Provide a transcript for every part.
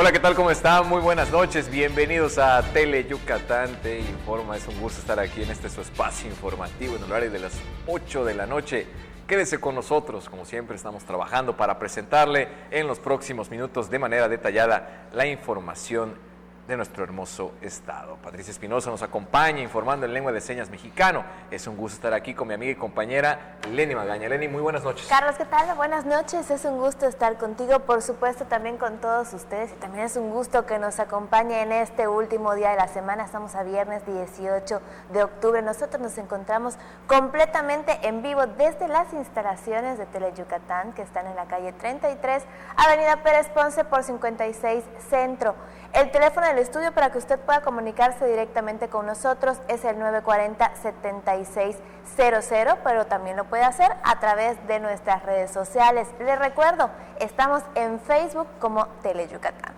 Hola, ¿qué tal? ¿Cómo están? Muy buenas noches. Bienvenidos a Tele Yucatán Te Informa. Es un gusto estar aquí en su espacio informativo en el horario de las 8 de la noche. Quédese con nosotros. Como siempre, estamos trabajando para presentarle en los próximos minutos de manera detallada la información de nuestro hermoso estado. Patricia Espinosa nos acompaña informando en lengua de señas mexicano. Es un gusto estar aquí con mi amiga y compañera Lenny Magaña. Lenny, muy buenas noches. Carlos, ¿qué tal? Buenas noches. Es un gusto estar contigo, por supuesto también con todos ustedes, y también es un gusto que nos acompañe en este último día de la semana. Estamos a viernes 18 de octubre. Nosotros nos encontramos completamente en vivo desde las instalaciones de Tele Yucatán, que están en la calle 33, Avenida Pérez Ponce por 56 Centro. El teléfono del estudio para que usted pueda comunicarse directamente con nosotros es el 940-7600, pero también lo puede hacer a través de nuestras redes sociales. Les recuerdo, estamos en Facebook como Tele Yucatán.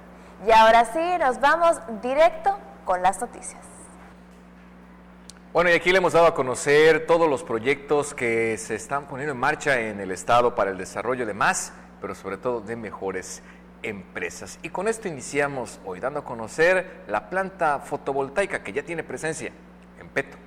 Y ahora sí, nos vamos directo con las noticias. Bueno, y aquí le hemos dado a conocer todos los proyectos que se están poniendo en marcha en el estado para el desarrollo de más, pero sobre todo de mejores empresas. Y con esto iniciamos hoy dando a conocer la planta fotovoltaica que ya tiene presencia en Peto.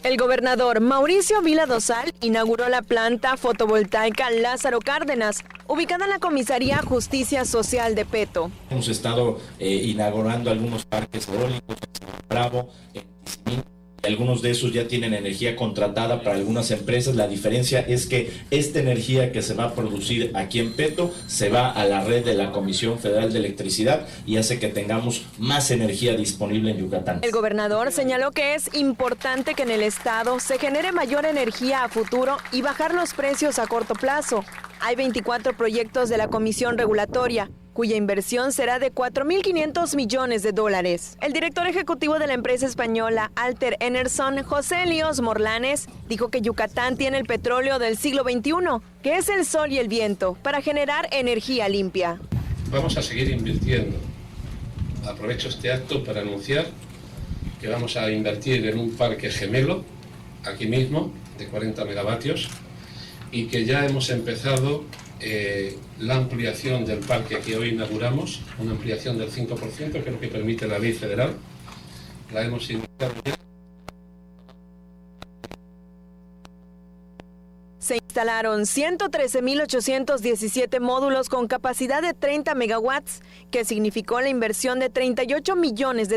El gobernador Mauricio Vila Dosal inauguró la planta fotovoltaica Lázaro Cárdenas, ubicada en la Comisaría Justicia Social de Peto. Hemos estado inaugurando algunos parques eólicos en Bravo, en Tizimín. Algunos de esos ya tienen energía contratada para algunas empresas. La diferencia es que esta energía que se va a producir aquí en Peto se va a la red de la Comisión Federal de Electricidad y hace que tengamos más energía disponible en Yucatán. El gobernador señaló que es importante que en el estado se genere mayor energía a futuro y bajar los precios a corto plazo. Hay 24 proyectos de la Comisión Regulatoria, cuya inversión será de $4.500 millones. El director ejecutivo de la empresa española Alter Enerson, José Elías Morlanes, dijo que Yucatán tiene el petróleo del siglo XXI, que es el sol y el viento, para generar energía limpia. Vamos a seguir invirtiendo. Aprovecho este acto para anunciar que vamos a invertir en un parque gemelo, aquí mismo, de 40 megavatios, y que ya hemos empezado la ampliación del parque que hoy inauguramos, una ampliación del 5%, que es lo que permite la ley federal. La hemos iniciado ya. Se instalaron 113.817 módulos con capacidad de 30 megawatts, que significó la inversión de $38 millones.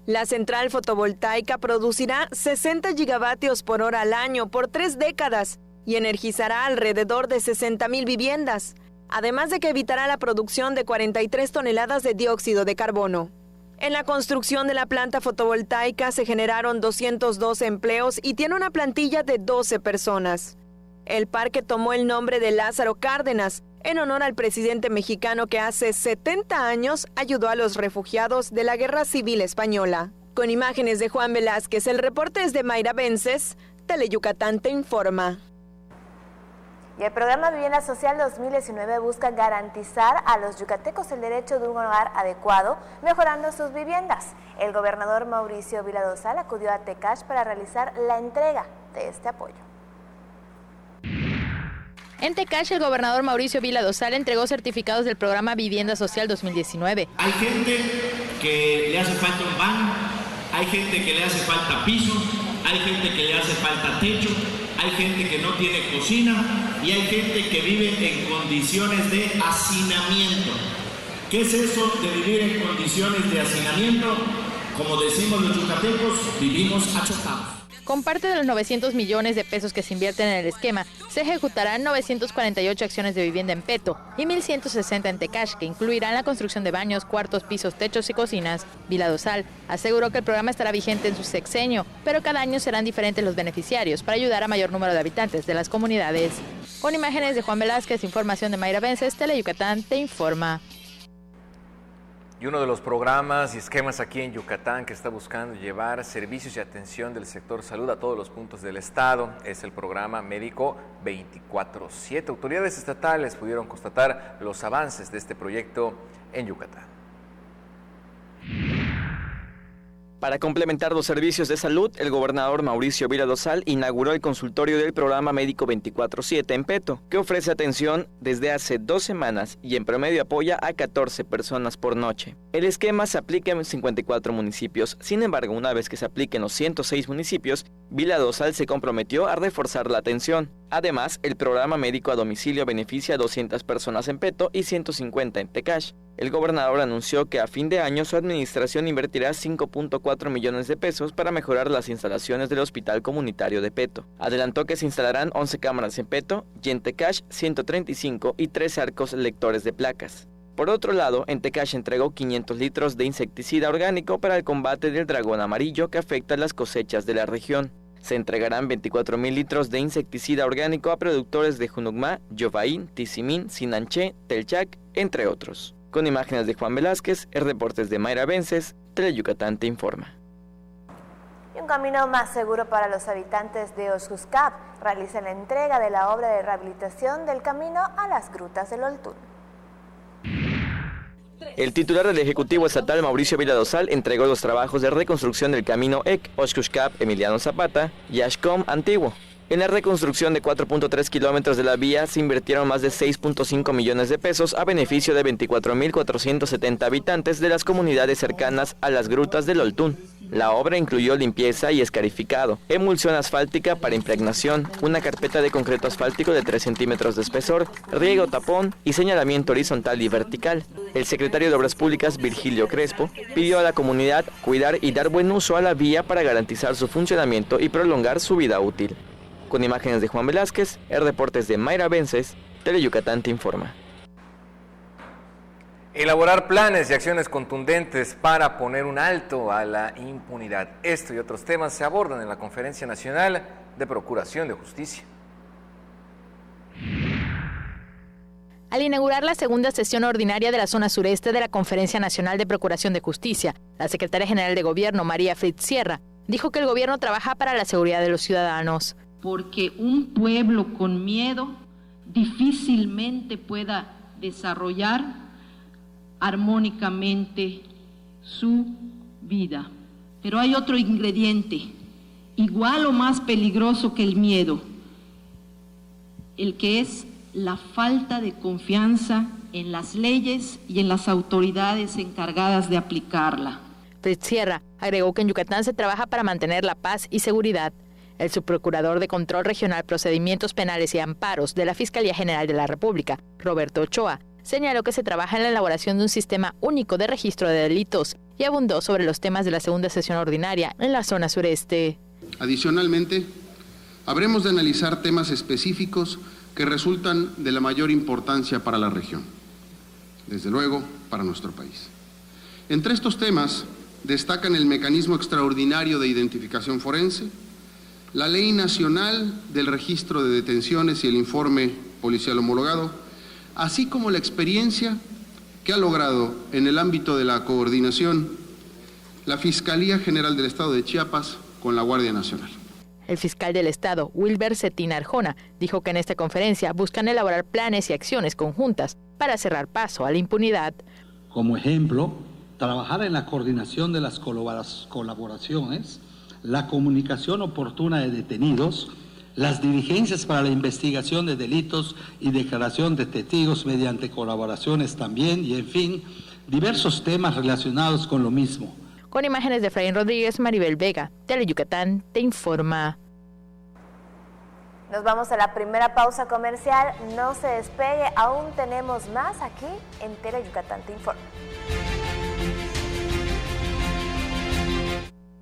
La central fotovoltaica producirá 60 gigavatios por hora al año por 3 décadas, y energizará alrededor de 60,000 viviendas, además de que evitará la producción de 43 toneladas de dióxido de carbono. En la construcción de la planta fotovoltaica se generaron 212 empleos y tiene una plantilla de 12 personas. El parque tomó el nombre de Lázaro Cárdenas, en honor al presidente mexicano que hace 70 años ayudó a los refugiados de la Guerra Civil Española. Con imágenes de Juan Velázquez, el reporte es de Mayra Vences, Tele Yucatán Te Informa. Y el programa Vivienda Social 2019 busca garantizar a los yucatecos el derecho de un hogar adecuado, mejorando sus viviendas. El gobernador Mauricio Vila Dosal acudió a Tecash para realizar la entrega de este apoyo. En Tecash, el gobernador Mauricio Vila Dosal entregó certificados del programa Vivienda Social 2019. Hay gente que le hace falta un baño, hay gente que le hace falta piso, hay gente que le hace falta techo, hay gente que no tiene cocina y hay gente que vive en condiciones de hacinamiento. ¿Qué es eso de vivir en condiciones de hacinamiento? Como decimos los yucatecos, vivimos achotados. Con parte de los 900 millones de pesos que se invierten en el esquema, se ejecutarán 948 acciones de vivienda en Peto y 1,160 en Tecash, que incluirán la construcción de baños, cuartos, pisos, techos y cocinas. Vila Dosal aseguró que el programa estará vigente en su sexenio, pero cada año serán diferentes los beneficiarios para ayudar a mayor número de habitantes de las comunidades. Con imágenes de Juan Velázquez, información de Mayra Vences, Tele Yucatán Te Informa. Y uno de los programas y esquemas aquí en Yucatán que está buscando llevar servicios y atención del sector salud a todos los puntos del estado es el programa Médico 24/7. Autoridades estatales pudieron constatar los avances de este proyecto en Yucatán. Para complementar los servicios de salud, el gobernador Mauricio Vila Dosal inauguró el consultorio del programa médico 24/7 en Peto, que ofrece atención desde hace 2 semanas y en promedio apoya a 14 personas por noche. El esquema se aplica en 54 municipios, sin embargo, una vez que se aplique en los 106 municipios, Vila Dosal se comprometió a reforzar la atención. Además, el programa médico a domicilio beneficia a 200 personas en Peto y 150 en Tecash. El gobernador anunció que a fin de año su administración invertirá 5.4 millones de pesos para mejorar las instalaciones del Hospital Comunitario de Peto. Adelantó que se instalarán 11 cámaras en Peto y en Tecash 135 y 13 arcos lectores de placas. Por otro lado, en Tecash entregó 500 litros de insecticida orgánico para el combate del dragón amarillo que afecta las cosechas de la región. Se entregarán 24,000 litros de insecticida orgánico a productores de Junucmá, Yovaín, Tizimín, Sinanché, Telchac, entre otros. Con imágenes de Juan Velázquez, el reportes de Mayra Vences, Teleyucatán te informa. Y un camino más seguro para los habitantes de Oxuscap realiza la entrega de la obra de rehabilitación del camino a las grutas del Oltún. El titular del Ejecutivo Estatal, Mauricio Vila Dosal, entregó los trabajos de reconstrucción del camino EC, Oxuscap, Emiliano Zapata y Axcom Antiguo. En la reconstrucción de 4.3 kilómetros de la vía se invirtieron más de 6.5 millones de pesos a beneficio de 24.470 habitantes de las comunidades cercanas a las grutas del Oltún. La obra incluyó limpieza y escarificado, emulsión asfáltica para impregnación, una carpeta de concreto asfáltico de 3 centímetros de espesor, riego tapón y señalamiento horizontal y vertical. El secretario de Obras Públicas, Virgilio Crespo, pidió a la comunidad cuidar y dar buen uso a la vía para garantizar su funcionamiento y prolongar su vida útil. Con imágenes de Juan Velázquez, el reportes de Mayra Vences, Teleyucatán te informa. Elaborar planes y acciones contundentes para poner un alto a la impunidad. Esto y otros temas se abordan en la Conferencia Nacional de Procuración de Justicia. Al inaugurar la segunda sesión ordinaria de la zona sureste de la Conferencia Nacional de Procuración de Justicia, la secretaria general de Gobierno, María Fritz Sierra, dijo que el gobierno trabaja para la seguridad de los ciudadanos. Porque un pueblo con miedo difícilmente pueda desarrollar armónicamente su vida. Pero hay otro ingrediente, igual o más peligroso que el miedo, el que es la falta de confianza en las leyes y en las autoridades encargadas de aplicarla. Fritz Sierra agregó que en Yucatán se trabaja para mantener la paz y seguridad. El subprocurador de Control Regional, Procedimientos Penales y Amparos de la Fiscalía General de la República, Roberto Ochoa, señaló que se trabaja en la elaboración de un sistema único de registro de delitos y abundó sobre los temas de la segunda sesión ordinaria en la zona sureste. Adicionalmente, habremos de analizar temas específicos que resultan de la mayor importancia para la región, desde luego para nuestro país. Entre estos temas destacan el mecanismo extraordinario de identificación forense, la Ley Nacional del Registro de Detenciones y el informe policial homologado, así como la experiencia que ha logrado en el ámbito de la coordinación la Fiscalía General del Estado de Chiapas con la Guardia Nacional. El fiscal del Estado, Wilber Cetina Arjona, dijo que en esta conferencia buscan elaborar planes y acciones conjuntas para cerrar paso a la impunidad. Como ejemplo, trabajar en la coordinación de las colaboraciones, la comunicación oportuna de detenidos, las diligencias para la investigación de delitos y declaración de testigos mediante colaboraciones también, y en fin, diversos temas relacionados con lo mismo. Con imágenes de Efraín Rodríguez, Maribel Vega, Teleyucatán te informa. Nos vamos a la primera pausa comercial, no se despegue, aún tenemos más aquí en Teleyucatán te informa.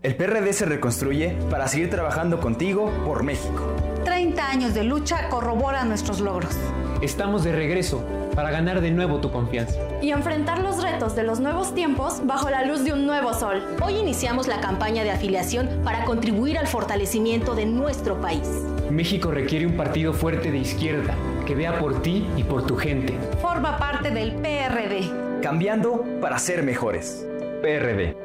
El PRD se reconstruye para seguir trabajando contigo por México. 30 años de lucha corroboran nuestros logros. Estamos de regreso para ganar de nuevo tu confianza. Y enfrentar los retos de los nuevos tiempos bajo la luz de un nuevo sol. Hoy iniciamos la campaña de afiliación para contribuir al fortalecimiento de nuestro país. México requiere un partido fuerte de izquierda que vea por ti y por tu gente. Forma parte del PRD. Cambiando para ser mejores. PRD.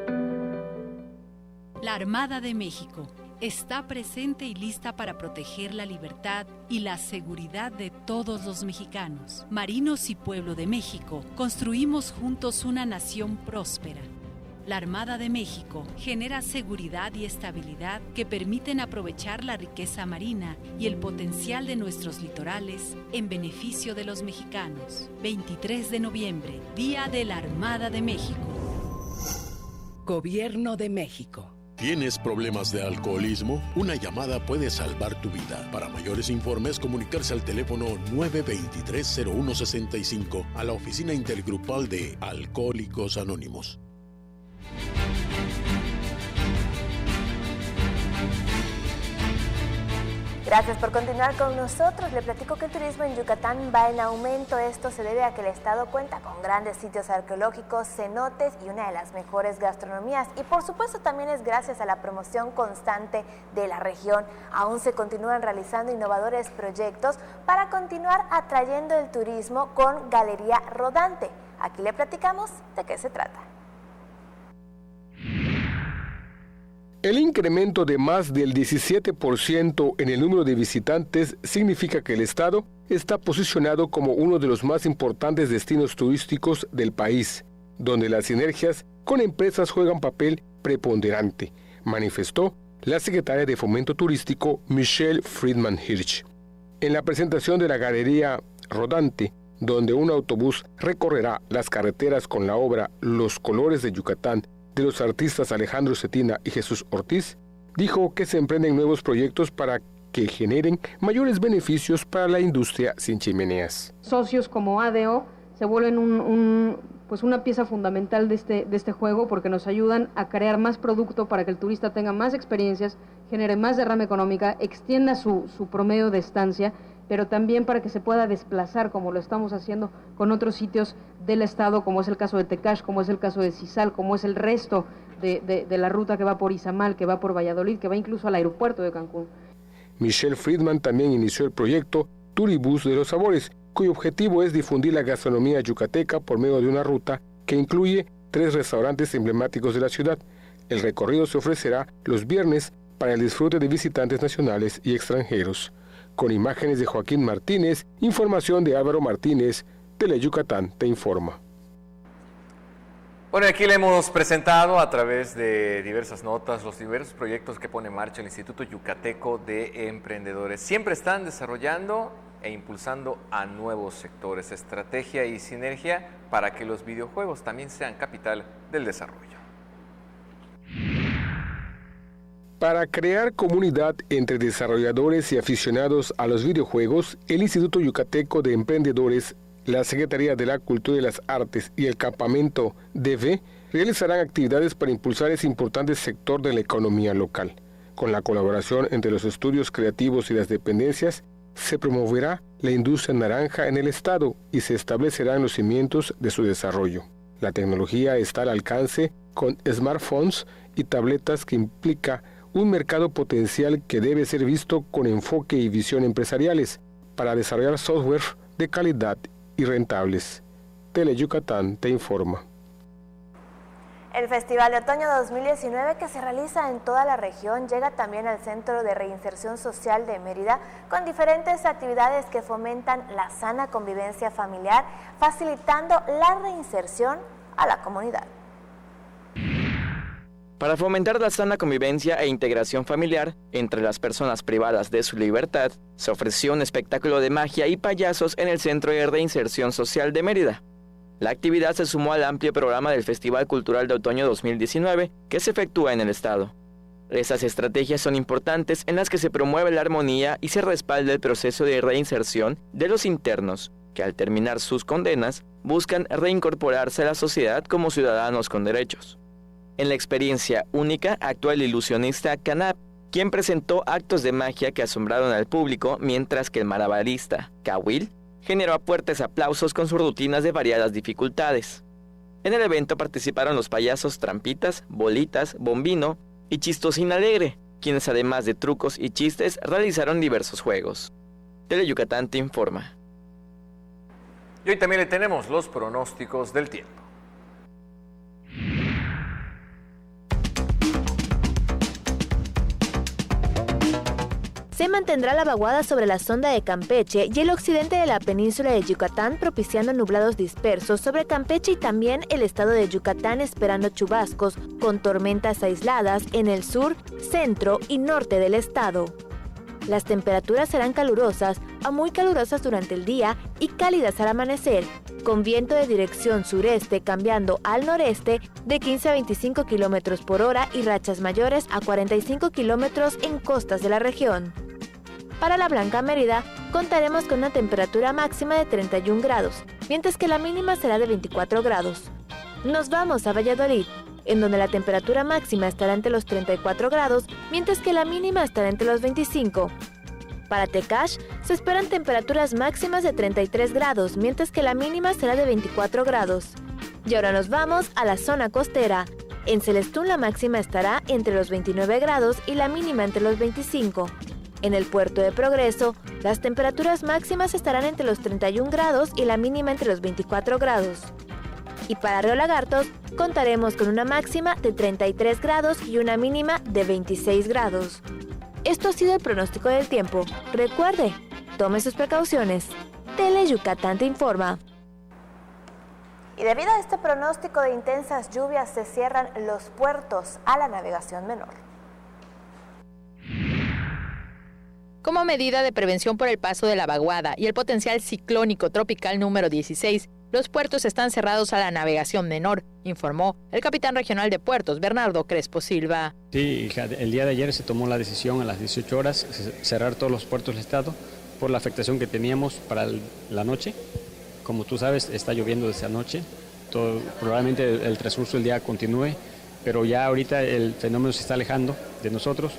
La Armada de México está presente y lista para proteger la libertad y la seguridad de todos los mexicanos. Marinos y pueblo de México, construimos juntos una nación próspera. La Armada de México genera seguridad y estabilidad que permiten aprovechar la riqueza marina y el potencial de nuestros litorales en beneficio de los mexicanos. 23 de noviembre, Día de la Armada de México. Gobierno de México. ¿Tienes problemas de alcoholismo? Una llamada puede salvar tu vida. Para mayores informes, comunicarse al teléfono 923-0165 a la oficina intergrupal de Alcohólicos Anónimos. Gracias por continuar con nosotros. Le platico que el turismo en Yucatán va en aumento. Esto se debe a que el estado cuenta con grandes sitios arqueológicos, cenotes y una de las mejores gastronomías. Y por supuesto también es gracias a la promoción constante de la región. Aún se continúan realizando innovadores proyectos para continuar atrayendo el turismo con Galería Rodante. Aquí le platicamos de qué se trata. El incremento de más del 17% en el número de visitantes significa que el estado está posicionado como uno de los más importantes destinos turísticos del país, donde las sinergias con empresas juegan papel preponderante, manifestó la secretaria de Fomento Turístico Michelle Friedman Hirsch. En la presentación de la Galería Rodante, donde un autobús recorrerá las carreteras con la obra Los Colores de Yucatán, de los artistas Alejandro Cetina y Jesús Ortiz, dijo que se emprenden nuevos proyectos para que generen mayores beneficios para la industria sin chimeneas. Socios como ADO se vuelven una pieza fundamental de este juego porque nos ayudan a crear más producto para que el turista tenga más experiencias, genere más derrama económica, extienda su promedio de estancia, pero también para que se pueda desplazar, como lo estamos haciendo con otros sitios del estado, como es el caso de Tecash, como es el caso de Cizal, como es el resto de la ruta que va por Izamal, que va por Valladolid, que va incluso al aeropuerto de Cancún. Michelle Friedman también inició el proyecto Turibús de los Sabores, cuyo objetivo es difundir la gastronomía yucateca por medio de una ruta que incluye 3 restaurantes emblemáticos de la ciudad. El recorrido se ofrecerá los viernes para el disfrute de visitantes nacionales y extranjeros. Con imágenes de Joaquín Martínez, información de Álvaro Martínez, Teleyucatán te informa. Bueno, aquí le hemos presentado a través de diversas notas los diversos proyectos que pone en marcha el Instituto Yucateco de Emprendedores. Siempre están desarrollando e impulsando a nuevos sectores, estrategia y sinergia para que los videojuegos también sean capital del desarrollo. Para crear comunidad entre desarrolladores y aficionados a los videojuegos, el Instituto Yucateco de Emprendedores, la Secretaría de la Cultura y las Artes y el Campamento DV realizarán actividades para impulsar ese importante sector de la economía local. Con la colaboración entre los estudios creativos y las dependencias, se promoverá la industria naranja en el estado y se establecerán los cimientos de su desarrollo. La tecnología está al alcance con smartphones y tabletas que implica un mercado potencial que debe ser visto con enfoque y visión empresariales para desarrollar software de calidad y rentables. Teleyucatán te informa. El Festival de Otoño 2019 que se realiza en toda la región llega también al Centro de Reinserción Social de Mérida con diferentes actividades que fomentan la sana convivencia familiar, facilitando la reinserción a la comunidad. Para fomentar la sana convivencia e integración familiar entre las personas privadas de su libertad, se ofreció un espectáculo de magia y payasos en el Centro de Reinserción Social de Mérida. La actividad se sumó al amplio programa del Festival Cultural de Otoño 2019 que se efectúa en el estado. Estas estrategias son importantes en las que se promueve la armonía y se respalda el proceso de reinserción de los internos, que al terminar sus condenas buscan reincorporarse a la sociedad como ciudadanos con derechos. En la experiencia única actuó el ilusionista Canap, quien presentó actos de magia que asombraron al público, mientras que el malabarista Kawil generó fuertes aplausos con sus rutinas de variadas dificultades. En el evento participaron los payasos Trampitas, Bolitas, Bombino y Chistosín Alegre, quienes además de trucos y chistes realizaron diversos juegos. Teleyucatán te informa. Y hoy también le tenemos los pronósticos del tiempo. Se mantendrá la vaguada sobre la sonda de Campeche y el occidente de la península de Yucatán, propiciando nublados dispersos sobre Campeche y también el estado de Yucatán, esperando chubascos con tormentas aisladas en el sur, centro y norte del estado. Las temperaturas serán calurosas a muy calurosas durante el día y cálidas al amanecer, con viento de dirección sureste cambiando al noreste de 15 a 25 kilómetros por hora y rachas mayores a 45 kilómetros en costas de la región. Para la Blanca Mérida, contaremos con una temperatura máxima de 31 grados, mientras que la mínima será de 24 grados. Nos vamos a Valladolid, en donde la temperatura máxima estará entre los 34 grados, mientras que la mínima estará entre los 25. Para Tecash, se esperan temperaturas máximas de 33 grados, mientras que la mínima será de 24 grados. Y ahora nos vamos a la zona costera. En Celestún la máxima estará entre los 29 grados y la mínima entre los 25. En el puerto de Progreso, las temperaturas máximas estarán entre los 31 grados y la mínima entre los 24 grados. Y para Río Lagartos, contaremos con una máxima de 33 grados y una mínima de 26 grados. Esto ha sido el pronóstico del tiempo. Recuerde, tome sus precauciones. Tele Yucatán te informa. Y debido a este pronóstico de intensas lluvias, se cierran los puertos a la navegación menor. Como medida de prevención por el paso de la vaguada y el potencial ciclónico tropical número 16, los puertos están cerrados a la navegación menor, informó el capitán regional de puertos, Bernardo Crespo Silva. Sí, el día de ayer se tomó la decisión a las 18 horas cerrar todos los puertos del estado por la afectación que teníamos para la noche. Como tú sabes, está lloviendo desde anoche. Probablemente el transcurso del día continúe, pero ya ahorita el fenómeno se está alejando de nosotros.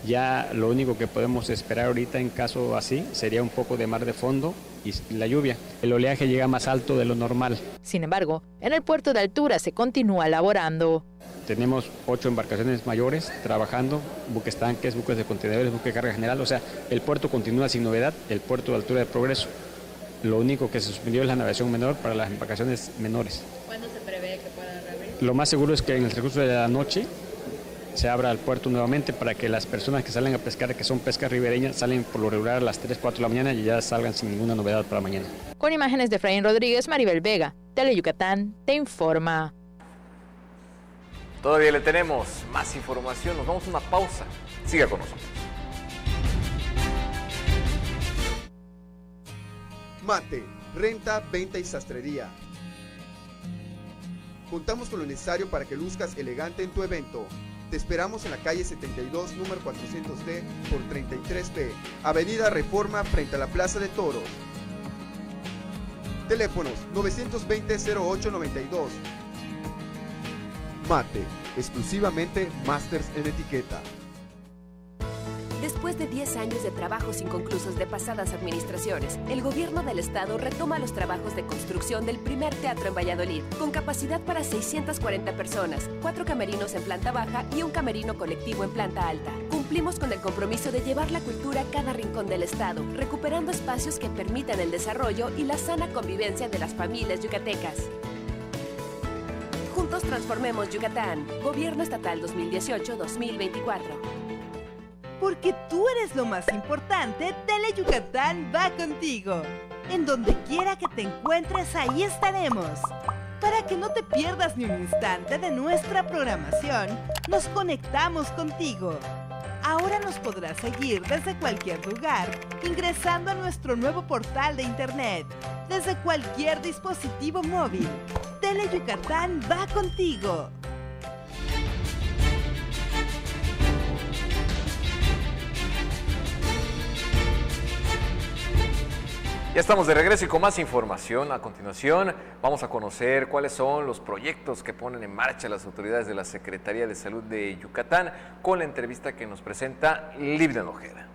Ya lo único que podemos esperar ahorita en caso así sería un poco de mar de fondo y la lluvia. El oleaje llega más alto de lo normal. Sin embargo, en el puerto de altura se continúa laborando. Tenemos 8 embarcaciones mayores trabajando, buques tanques, buques de contenedores, buques de carga general. O sea, el puerto continúa sin novedad, el puerto de altura de Progreso. Lo único que se suspendió es la navegación menor para las embarcaciones menores. ¿Cuándo se prevé que pueda reabrir? Lo más seguro es que en el transcurso de la noche se abra el puerto nuevamente para que las personas que salen a pescar, que son pescas ribereñas, salen por lo regular a las 3, 4 de la mañana y ya salgan sin ninguna novedad para mañana. Con imágenes de Efraín Rodríguez, Maribel Vega, Tele Yucatán te informa. Todavía le tenemos más información, nos vamos a una pausa. Siga con nosotros. Mate, renta, venta y sastrería. Contamos con lo necesario para que luzcas elegante en tu evento. Te esperamos en la calle 72, número 400D por 33B, Avenida Reforma, frente a la Plaza de Toros. Teléfonos 920-0892. Mate, exclusivamente Masters en etiqueta. Después de 10 años de trabajos inconclusos de pasadas administraciones, el gobierno del estado retoma los trabajos de construcción del primer teatro en Valladolid, con capacidad para 640 personas, 4 camerinos en planta baja y un camerino colectivo en planta alta. Cumplimos con el compromiso de llevar la cultura a cada rincón del estado, recuperando espacios que permitan el desarrollo y la sana convivencia de las familias yucatecas. Juntos transformemos Yucatán. Gobierno Estatal 2018-2024. Porque tú eres lo más importante, Tele Yucatán va contigo. En donde quiera que te encuentres, ahí estaremos. Para que no te pierdas ni un instante de nuestra programación, nos conectamos contigo. Ahora nos podrás seguir desde cualquier lugar, ingresando a nuestro nuevo portal de internet, desde cualquier dispositivo móvil. Tele Yucatán va contigo. Ya estamos de regreso y con más información. A continuación vamos a conocer cuáles son los proyectos que ponen en marcha las autoridades de la Secretaría de Salud de Yucatán con la entrevista que nos presenta Livden Ojeda.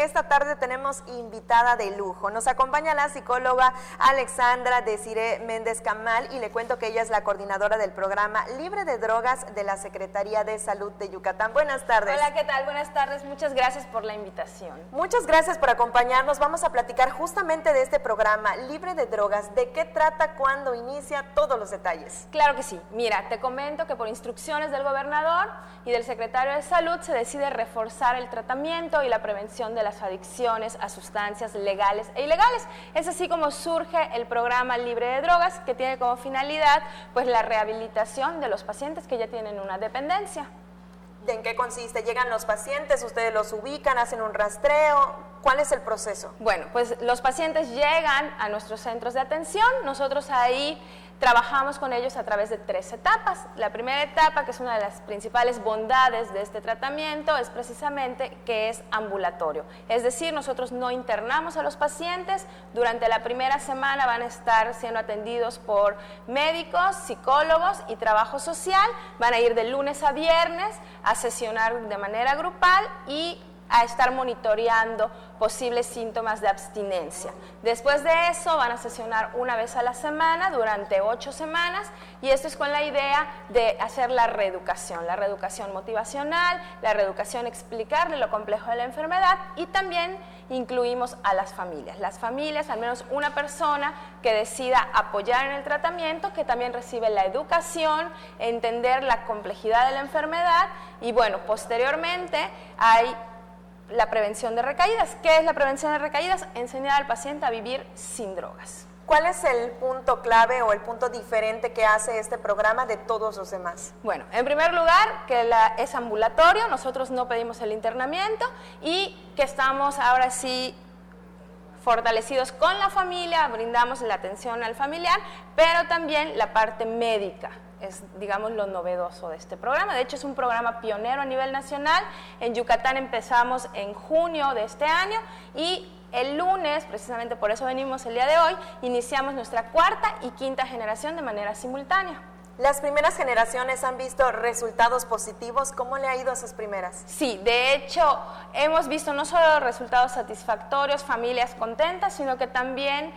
esta tarde tenemos invitada de lujo. Nos acompaña la psicóloga Alexandra Desiree Méndez Camal y le cuento que ella es la coordinadora del programa Libre de Drogas de la Secretaría de Salud de Yucatán. Buenas tardes. Hola, ¿qué tal? Buenas tardes. Muchas gracias por la invitación. Muchas gracias por acompañarnos. Vamos a platicar justamente de este programa Libre de Drogas. ¿De qué trata, cuándo inicia? Todos los detalles. Claro que sí. Mira, te comento que por instrucciones del gobernador y del secretario de Salud se decide reforzar el tratamiento y la prevención de las adicciones a sustancias legales e ilegales. Es así como surge el programa Libre de Drogas, que tiene como finalidad pues la rehabilitación de los pacientes que ya tienen una dependencia. ¿En qué consiste? ¿Llegan los pacientes, ustedes los ubican, hacen un rastreo? ¿Cuál es el proceso? Bueno, pues los pacientes llegan a nuestros centros de atención, nosotros ahí trabajamos con ellos a través de 3 etapas. La primera etapa, que es una de las principales bondades de este tratamiento, es precisamente que es ambulatorio. Es decir, nosotros no internamos a los pacientes. Durante la primera semana van a estar siendo atendidos por médicos, psicólogos y trabajo social. Van a ir de lunes a viernes a sesionar de manera grupal y a estar monitoreando posibles síntomas de abstinencia. Después de eso van a sesionar una vez a la semana durante 8 semanas y esto es con la idea de hacer la reeducación motivacional, la reeducación explicarle lo complejo de la enfermedad y también incluimos a las familias, al menos una persona que decida apoyar en el tratamiento, que también recibe la educación, entender la complejidad de la enfermedad y bueno, posteriormente hay la prevención de recaídas. ¿Qué es la prevención de recaídas? Enseñar al paciente a vivir sin drogas. ¿Cuál es el punto clave o el punto diferente que hace este programa de todos los demás? Bueno, en primer lugar, que es ambulatorio, nosotros no pedimos el internamiento y que estamos ahora sí fortalecidos con la familia, brindamos la atención al familiar, pero también la parte médica. Es, digamos, lo novedoso de este programa. De hecho, es un programa pionero a nivel nacional. En Yucatán empezamos en junio de este año y el lunes, precisamente por eso venimos el día de hoy, iniciamos nuestra 4ª y 5ª generación de manera simultánea. ¿Las primeras generaciones han visto resultados positivos? ¿Cómo le ha ido a esas primeras? Sí, de hecho, hemos visto no solo resultados satisfactorios, familias contentas, sino que también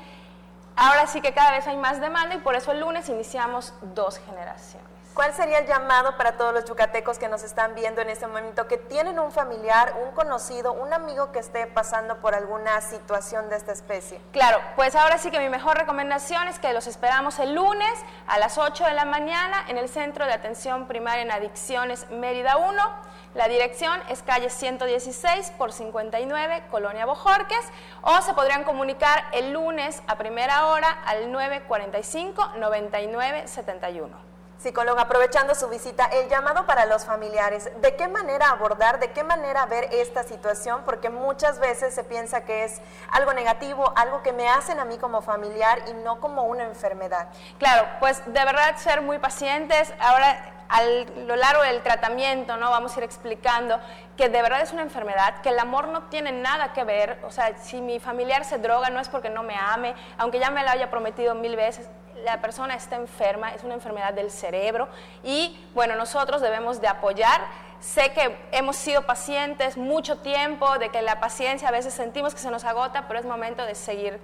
ahora sí que cada vez hay más demanda y por eso el lunes iniciamos 2 generaciones. ¿Cuál sería el llamado para todos los yucatecos que nos están viendo en este momento, que tienen un familiar, un conocido, un amigo que esté pasando por alguna situación de esta especie? Claro, pues ahora sí que mi mejor recomendación es que los esperamos el lunes a las 8 de la mañana en el Centro de Atención Primaria en Adicciones Mérida 1. La dirección es calle 116 por 59, Colonia Bojorques, o se podrían comunicar el lunes a primera hora al 945-9971. Psicóloga, aprovechando su visita, el llamado para los familiares, ¿de qué manera abordar, de qué manera ver esta situación? Porque muchas veces se piensa que es algo negativo, algo que me hacen a mí como familiar y no como una enfermedad. Claro, pues de verdad ser muy pacientes. Ahora, a lo largo del tratamiento, ¿no? Vamos a ir explicando que de verdad es una enfermedad, que el amor no tiene nada que ver. O sea, si mi familiar se droga no es porque no me ame, aunque ya me lo haya prometido 1000 veces. La persona está enferma, es una enfermedad del cerebro y bueno, nosotros debemos de apoyar. Sé que hemos sido pacientes mucho tiempo, de que la paciencia a veces sentimos que se nos agota, pero es momento de seguir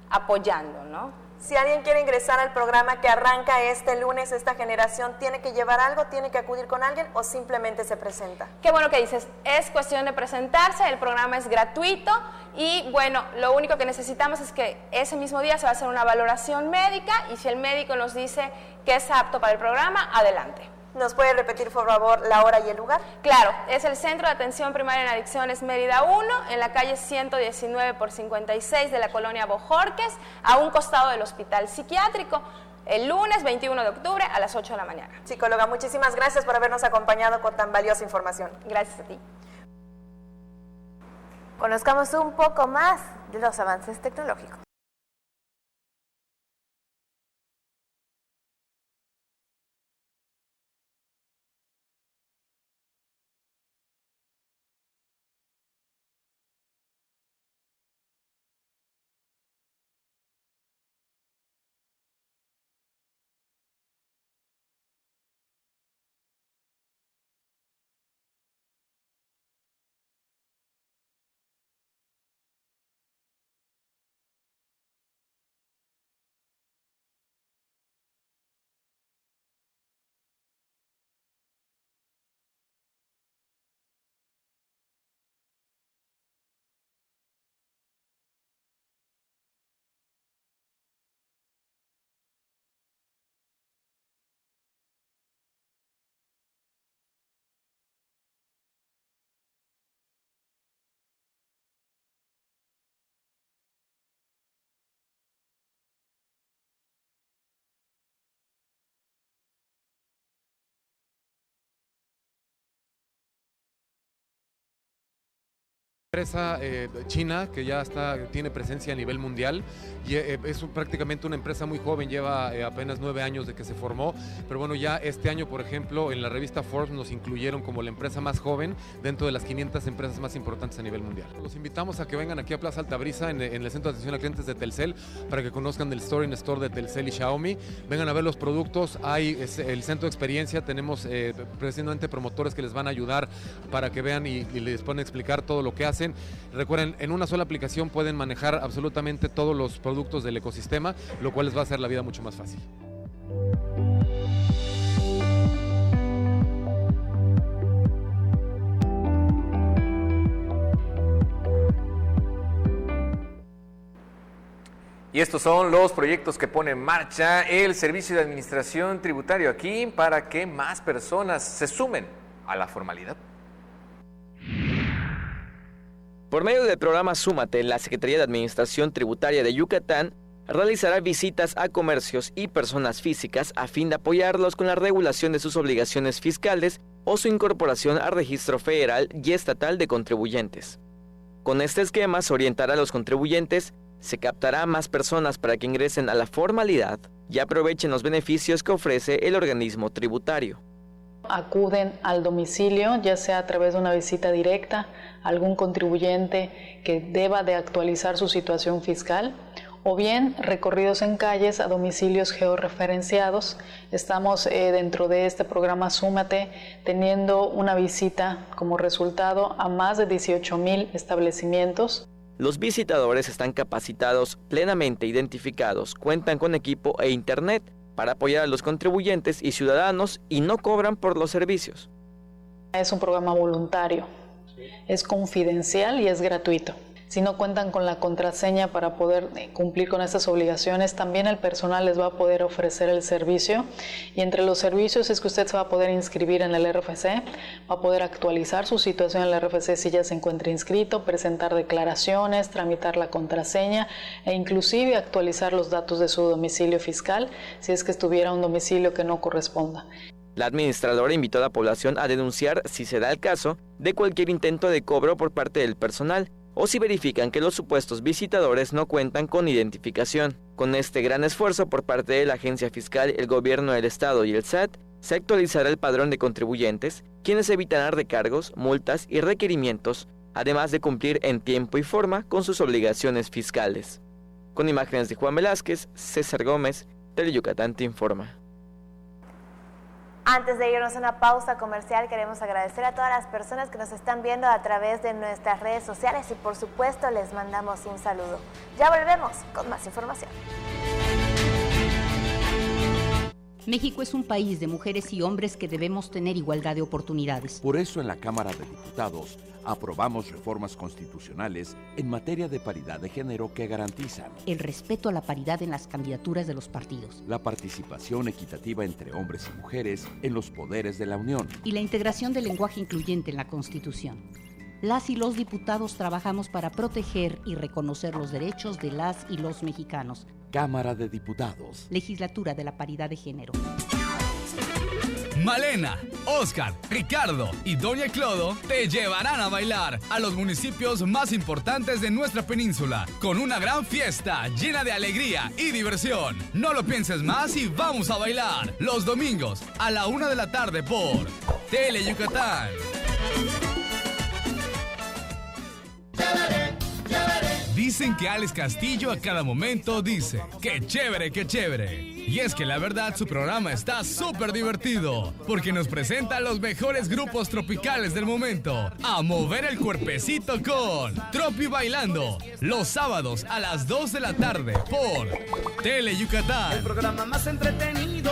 apoyando, ¿no? Si alguien quiere ingresar al programa que arranca este lunes, esta generación, ¿tiene que llevar algo, tiene que acudir con alguien o simplemente se presenta? Qué bueno que dices, es cuestión de presentarse, el programa es gratuito y bueno, lo único que necesitamos es que ese mismo día se va a hacer una valoración médica y si el médico nos dice que es apto para el programa, adelante. ¿Nos puede repetir, por favor, la hora y el lugar? Claro, es el Centro de Atención Primaria en Adicciones Mérida 1, en la calle 119 por 56 de la Colonia Bojorques, a un costado del Hospital Psiquiátrico, el lunes 21 de octubre a las 8 de la mañana. Psicóloga, muchísimas gracias por habernos acompañado con tan valiosa información. Gracias a ti. Conozcamos un poco más de los avances tecnológicos. empresa china que ya tiene presencia a nivel mundial y es prácticamente una empresa muy joven, lleva apenas 9 años de que se formó, pero bueno, ya este año, por ejemplo, en la revista Forbes nos incluyeron como la empresa más joven dentro de las 500 empresas más importantes a nivel mundial. Los invitamos a que vengan aquí a Plaza Altabrisa en el Centro de Atención a Clientes de Telcel para que conozcan del Store in Store de Telcel y Xiaomi, vengan a ver los productos, hay el centro de experiencia, tenemos precisamente promotores que les van a ayudar para que vean y les pueden explicar todo lo que hacen. Recuerden, en una sola aplicación pueden manejar absolutamente todos los productos del ecosistema, lo cual les va a hacer la vida mucho más fácil. Y estos son los proyectos que pone en marcha el Servicio de Administración Tributario aquí para que más personas se sumen a la formalidad. Por medio del programa Súmate, la Secretaría de Administración Tributaria de Yucatán realizará visitas a comercios y personas físicas a fin de apoyarlos con la regulación de sus obligaciones fiscales o su incorporación al registro federal y estatal de contribuyentes. Con este esquema se orientará a los contribuyentes, se captará a más personas para que ingresen a la formalidad y aprovechen los beneficios que ofrece el organismo tributario. Acuden al domicilio, ya sea a través de una visita directa, algún contribuyente que deba de actualizar su situación fiscal, o bien recorridos en calles a domicilios georreferenciados. Estamos dentro de este programa Súmate teniendo una visita como resultado a más de 18,000 establecimientos. Los visitadores están capacitados, plenamente identificados, cuentan con equipo e internet para apoyar a los contribuyentes y ciudadanos y no cobran por los servicios. Es un programa voluntario, es confidencial y es gratuito. Si no cuentan con la contraseña para poder cumplir con estas obligaciones, también el personal les va a poder ofrecer el servicio. Y entre los servicios es que usted se va a poder inscribir en el RFC, va a poder actualizar su situación en el RFC si ya se encuentra inscrito, presentar declaraciones, tramitar la contraseña e inclusive actualizar los datos de su domicilio fiscal si es que estuviera un domicilio que no corresponda. La administradora invitó a la población a denunciar, si se da el caso, de cualquier intento de cobro por parte del personal, o si verifican que los supuestos visitadores no cuentan con identificación. Con este gran esfuerzo por parte de la Agencia Fiscal, el Gobierno del Estado y el SAT, se actualizará el padrón de contribuyentes, quienes evitarán recargos, multas y requerimientos, además de cumplir en tiempo y forma con sus obligaciones fiscales. Con imágenes de Juan Velázquez, César Gómez, Teleyucatán te informa. Antes de irnos a una pausa comercial, queremos agradecer a todas las personas que nos están viendo a través de nuestras redes sociales y por supuesto les mandamos un saludo. Ya volvemos con más información. México es un país de mujeres y hombres que debemos tener igualdad de oportunidades. Por eso en la Cámara de Diputados aprobamos reformas constitucionales en materia de paridad de género que garantizan el respeto a la paridad en las candidaturas de los partidos, la participación equitativa entre hombres y mujeres en los poderes de la Unión y la integración del lenguaje incluyente en la Constitución. Las y los diputados trabajamos para proteger y reconocer los derechos de las y los mexicanos. Cámara de Diputados. Legislatura de la Paridad de Género. Malena, Oscar, Ricardo y Doña Clodo te llevarán a bailar a los municipios más importantes de nuestra península con una gran fiesta llena de alegría y diversión. No lo pienses más y vamos a bailar los domingos a la 1 de la tarde por Teleyucatán. Dicen que Alex Castillo a cada momento dice, ¡qué chévere, qué chévere! Y es que la verdad su programa está súper divertido, porque nos presenta a los mejores grupos tropicales del momento, a mover el cuerpecito con Tropi Bailando, los sábados a las 2 de la tarde por Teleyucatán. El programa más entretenido.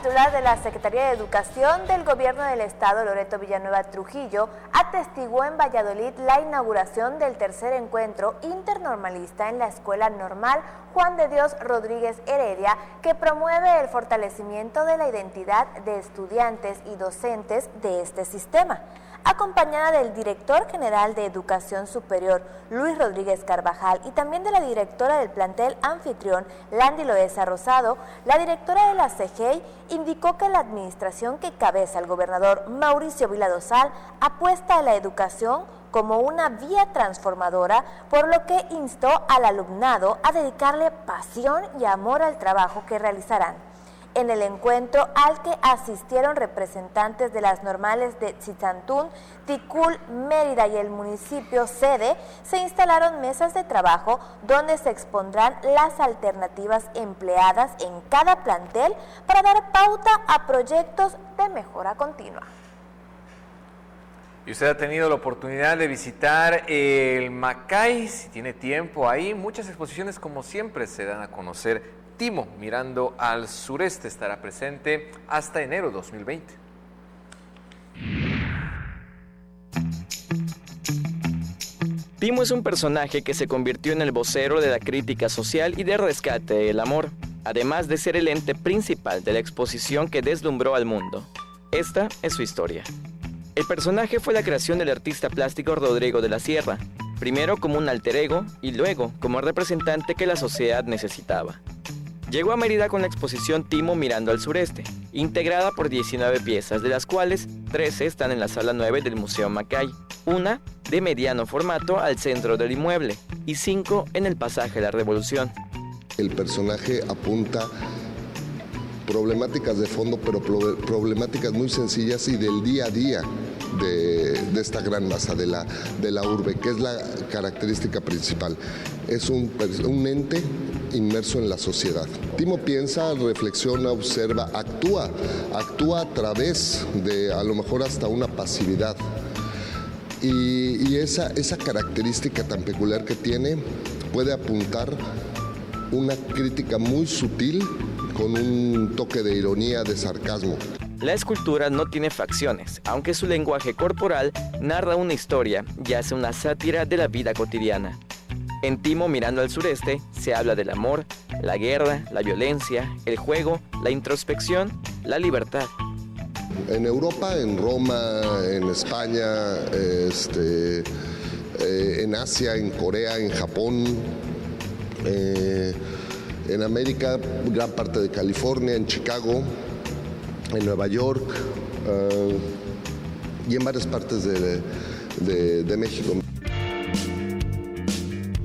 titular de la Secretaría de Educación del Gobierno del Estado, Loreto Villanueva Trujillo, atestiguó en Valladolid la inauguración del tercer encuentro internormalista en la Escuela Normal Juan de Dios Rodríguez Heredia, que promueve el fortalecimiento de la identidad de estudiantes y docentes de este sistema. Acompañada del director general de Educación Superior, Luis Rodríguez Carvajal, y también de la directora del plantel anfitrión, Landy Loesa Rosado, la directora de la CEGEI indicó que la administración que cabeza el gobernador Mauricio Vila Dosal apuesta a la educación como una vía transformadora, por lo que instó al alumnado a dedicarle pasión y amor al trabajo que realizarán. En el encuentro al que asistieron representantes de las normales de Tzitzantún, Ticul, Mérida y el municipio sede, se instalaron mesas de trabajo donde se expondrán las alternativas empleadas en cada plantel para dar pauta a proyectos de mejora continua. Y usted ha tenido la oportunidad de visitar el Macay, si tiene tiempo ahí, muchas exposiciones como siempre se dan a conocer. Timo, mirando al sureste, estará presente hasta enero 2020. Timo es un personaje que se convirtió en el vocero de la crítica social y de rescate del amor, además de ser el ente principal de la exposición que deslumbró al mundo. Esta es su historia. El personaje fue la creación del artista plástico Rodrigo de la Sierra, primero como un alter ego y luego como el representante que la sociedad necesitaba. Llegó a Mérida con la exposición Timo mirando al sureste, integrada por 19 piezas, de las cuales 13 están en la sala 9 del Museo Macay, una de mediano formato al centro del inmueble y 5 en el pasaje La Revolución. El personaje apunta problemáticas de fondo, pero problemáticas muy sencillas y del día a día de esta gran masa de la urbe, que es la característica principal. Es un ente inmerso en la sociedad. Timo piensa, reflexiona, observa, actúa a través de a lo mejor hasta una pasividad. Y esa característica tan peculiar que tiene puede apuntar una crítica muy sutil con un toque de ironía, de sarcasmo. La escultura no tiene facciones, aunque su lenguaje corporal narra una historia y hace una sátira de la vida cotidiana. En Timo mirando al sureste se habla del amor, la guerra, la violencia, el juego, la introspección, la libertad. En Europa, en Roma, en España, en Asia, en Corea, en Japón, en América, gran parte de California, en Chicago, en Nueva York y en varias partes de México.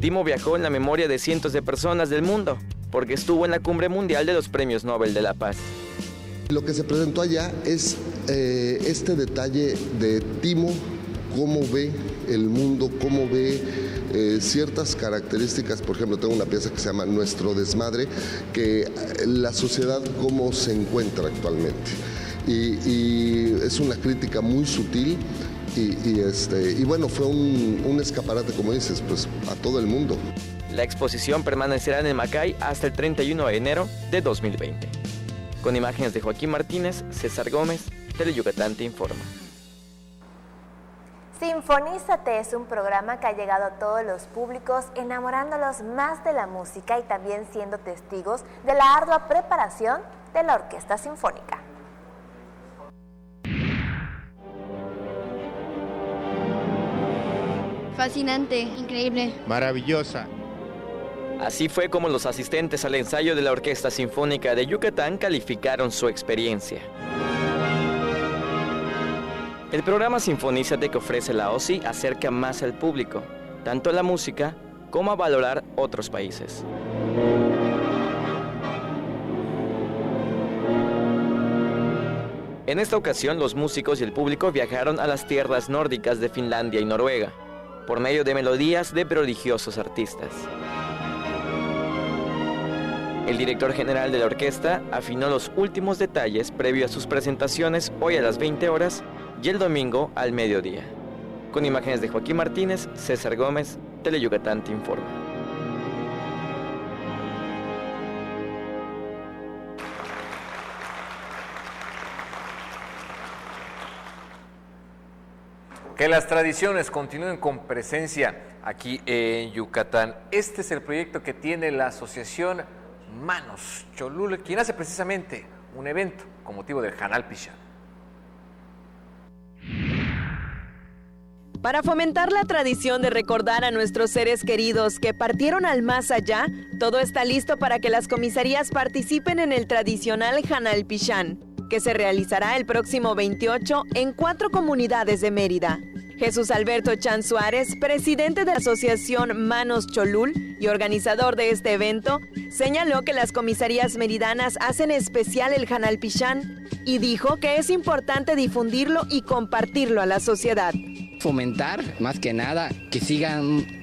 Timo viajó en la memoria de cientos de personas del mundo, porque estuvo en la Cumbre Mundial de los Premios Nobel de la Paz. Lo que se presentó allá es este detalle de Timo, cómo ve el mundo, cómo ve ciertas características. Por ejemplo, tengo una pieza que se llama Nuestro Desmadre, que la sociedad cómo se encuentra actualmente. Y es una crítica muy sutil y bueno, fue un escaparate, como dices, pues a todo el mundo. La exposición permanecerá en el Macay hasta el 31 de enero de 2020. Con imágenes de Joaquín Martínez, César Gómez, Teleyucatán te informa. Sinfonízate es un programa que ha llegado a todos los públicos, enamorándolos más de la música y también siendo testigos de la ardua preparación de la Orquesta Sinfónica. Fascinante, increíble. Maravillosa. Así fue como los asistentes al ensayo de la Orquesta Sinfónica de Yucatán calificaron su experiencia. El programa Sinfonízate que ofrece la OSI acerca más al público, tanto a la música como a valorar otros países. En esta ocasión, los músicos y el público viajaron a las tierras nórdicas de Finlandia y Noruega, por medio de melodías de prodigiosos artistas. El director general de la orquesta afinó los últimos detalles previo a sus presentaciones hoy a las 20 horas y el domingo al mediodía. Con imágenes de Joaquín Martínez, César Gómez, Teleyucatán te informa. Que las tradiciones continúen con presencia aquí en Yucatán. Este es el proyecto que tiene la asociación Manos Cholul, quien hace precisamente un evento con motivo del Hanal Pichán. Para fomentar la tradición de recordar a nuestros seres queridos que partieron al más allá, todo está listo para que las comisarías participen en el tradicional Hanal Pichán, que se realizará el próximo 28 en 4 comunidades de Mérida. Jesús Alberto Chan Suárez, presidente de la asociación Manos Cholul y organizador de este evento, señaló que las comisarías meridanas hacen especial el Hanal Pichán y dijo que es importante difundirlo y compartirlo a la sociedad. Fomentar, más que nada, que sigan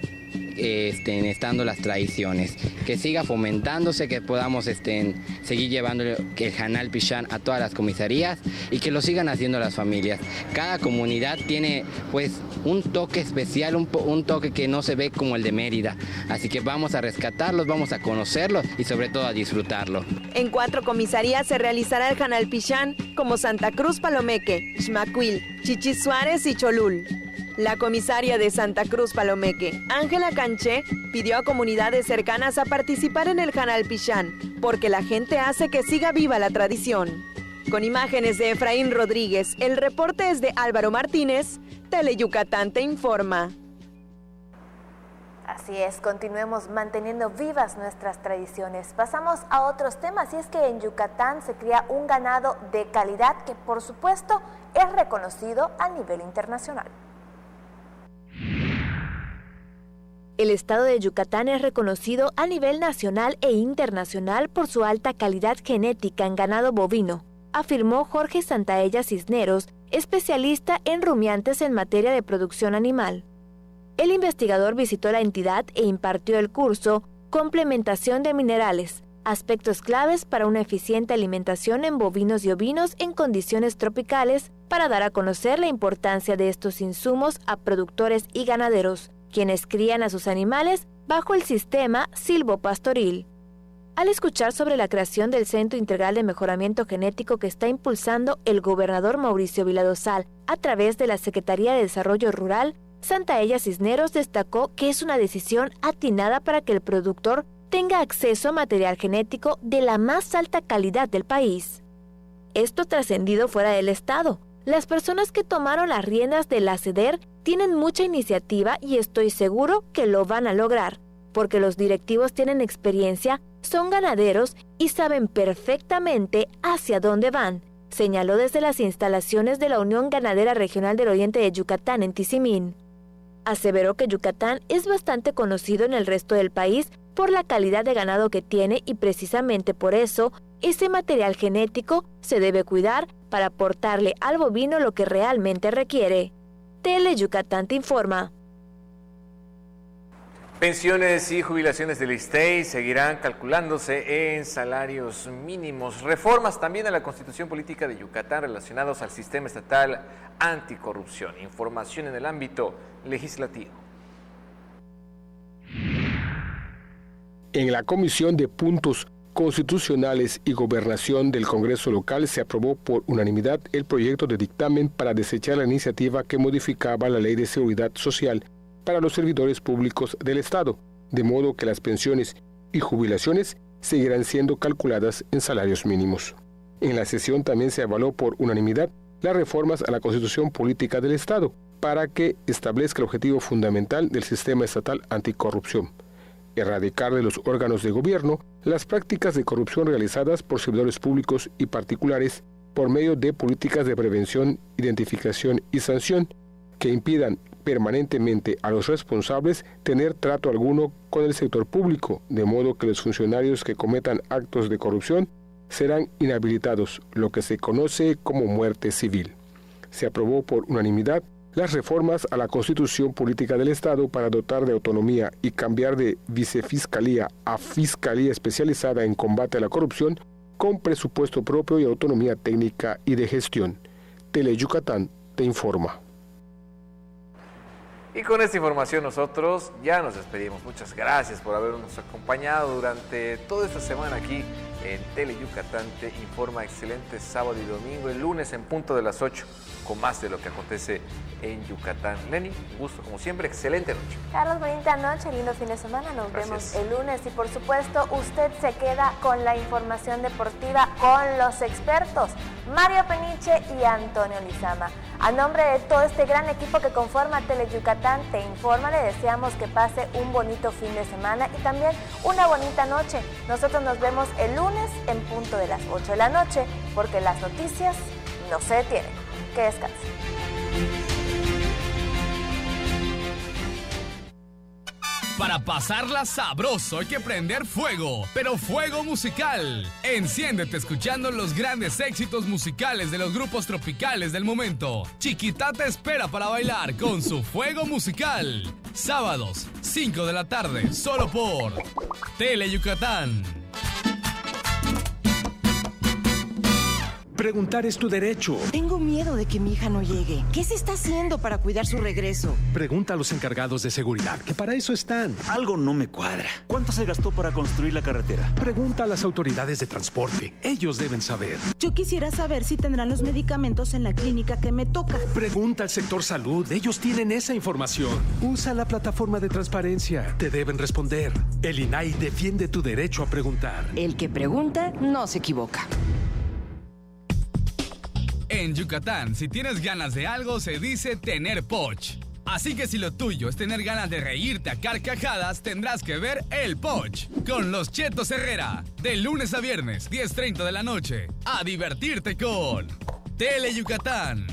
estando las tradiciones, que siga fomentándose, que podamos seguir llevando el Hanal Pichán a todas las comisarías y que lo sigan haciendo las familias. Cada comunidad tiene pues un toque especial, un toque que no se ve como el de Mérida, así que vamos a rescatarlos, vamos a conocerlos y sobre todo a disfrutarlo. En 4 comisarías se realizará el Hanal Pichán, como Santa Cruz Palomeque, Xmacuil, Chichis Suárez y Cholul. La comisaria de Santa Cruz Palomeque, Ángela Canché, pidió a comunidades cercanas a participar en el Hanal Pichán, porque la gente hace que siga viva la tradición. Con imágenes de Efraín Rodríguez, el reporte es de Álvaro Martínez, Teleyucatán te informa. Así es, continuemos manteniendo vivas nuestras tradiciones. Pasamos a otros temas y es que en Yucatán se cría un ganado de calidad que por supuesto es reconocido a nivel internacional. El estado de Yucatán es reconocido a nivel nacional e internacional por su alta calidad genética en ganado bovino, afirmó Jorge Santaella Cisneros, especialista en rumiantes en materia de producción animal. El investigador visitó la entidad e impartió el curso Complementación de minerales, aspectos claves para una eficiente alimentación en bovinos y ovinos en condiciones tropicales, para dar a conocer la importancia de estos insumos a productores y ganaderos, quienes crían a sus animales bajo el sistema silvopastoril. Al escuchar sobre la creación del Centro Integral de Mejoramiento Genético que está impulsando el gobernador Mauricio Viladosal a través de la Secretaría de Desarrollo Rural, Santaella Cisneros destacó que es una decisión atinada para que el productor tenga acceso a material genético de la más alta calidad del país. Esto trascendido fuera del estado. Las personas que tomaron las riendas de la CEDER tienen mucha iniciativa y estoy seguro que lo van a lograr, porque los directivos tienen experiencia, son ganaderos y saben perfectamente hacia dónde van, señaló desde las instalaciones de la Unión Ganadera Regional del Oriente de Yucatán en Tizimín. Aseveró que Yucatán es bastante conocido en el resto del país por la calidad de ganado que tiene y precisamente por eso ese material genético se debe cuidar para aportarle al bovino lo que realmente requiere. Teleyucatán te informa. Pensiones y jubilaciones del ISSSTE seguirán calculándose en salarios mínimos. Reformas también a la Constitución Política de Yucatán relacionados al sistema estatal anticorrupción. Información en el ámbito legislativo. En la Comisión de Puntos Constitucionales y Gobernación del Congreso Local se aprobó por unanimidad el proyecto de dictamen para desechar la iniciativa que modificaba la Ley de Seguridad Social para los servidores públicos del Estado, de modo que las pensiones y jubilaciones seguirán siendo calculadas en salarios mínimos. En la sesión también se avaló por unanimidad las reformas a la Constitución Política del Estado para que establezca el objetivo fundamental del sistema estatal anticorrupción: erradicar de los órganos de gobierno las prácticas de corrupción realizadas por servidores públicos y particulares por medio de políticas de prevención, identificación y sanción que impidan permanentemente a los responsables tener trato alguno con el sector público, de modo que los funcionarios que cometan actos de corrupción serán inhabilitados, lo que se conoce como muerte civil. Se aprobó por unanimidad las reformas a la Constitución Política del Estado para dotar de autonomía y cambiar de vicefiscalía a fiscalía especializada en combate a la corrupción con presupuesto propio y autonomía técnica y de gestión. Teleyucatán te informa. Y con esta información nosotros ya nos despedimos. Muchas gracias por habernos acompañado durante toda esta semana aquí en Teleyucatán te informa. Excelente sábado y domingo. El lunes en punto de las 8 con más de lo que acontece en Yucatán. Lenny, un gusto como siempre, excelente noche. Carlos, bonita noche, lindo fin de semana, nos Gracias. vemos el lunes y por supuesto usted se queda con la información deportiva con los expertos Mario Peniche y Antonio Lizama. A nombre de todo este gran equipo que conforma Teleyucatán Te Informa, le deseamos que pase un bonito fin de semana y también una bonita noche. Nosotros nos vemos el lunes en punto de las 8 de la noche, porque las noticias no se detienen. Que descansen. Para pasarla sabroso hay que prender fuego, pero fuego musical. Enciéndete escuchando los grandes éxitos musicales de los grupos tropicales del momento. Chiquita te espera para bailar con su fuego musical. Sábados, 5 de la tarde, solo por Teleyucatán. Preguntar es tu derecho. Tengo miedo de que mi hija no llegue. ¿Qué se está haciendo para cuidar su regreso? Pregunta a los encargados de seguridad, que para eso están. Algo no me cuadra. ¿Cuánto se gastó para construir la carretera? Pregunta a las autoridades de transporte. Ellos deben saber. Yo quisiera saber si tendrán los medicamentos en la clínica que me toca. Pregunta al sector salud. Ellos tienen esa información. Usa la plataforma de transparencia. Te deben responder. El INAI defiende tu derecho a preguntar. El que pregunta no se equivoca. En Yucatán, si tienes ganas de algo, se dice tener poch. Así que si lo tuyo es tener ganas de reírte a carcajadas, tendrás que ver El Poch con los Chetos Herrera. De lunes a viernes, 10:30 de la noche. A divertirte con Teleyucatán.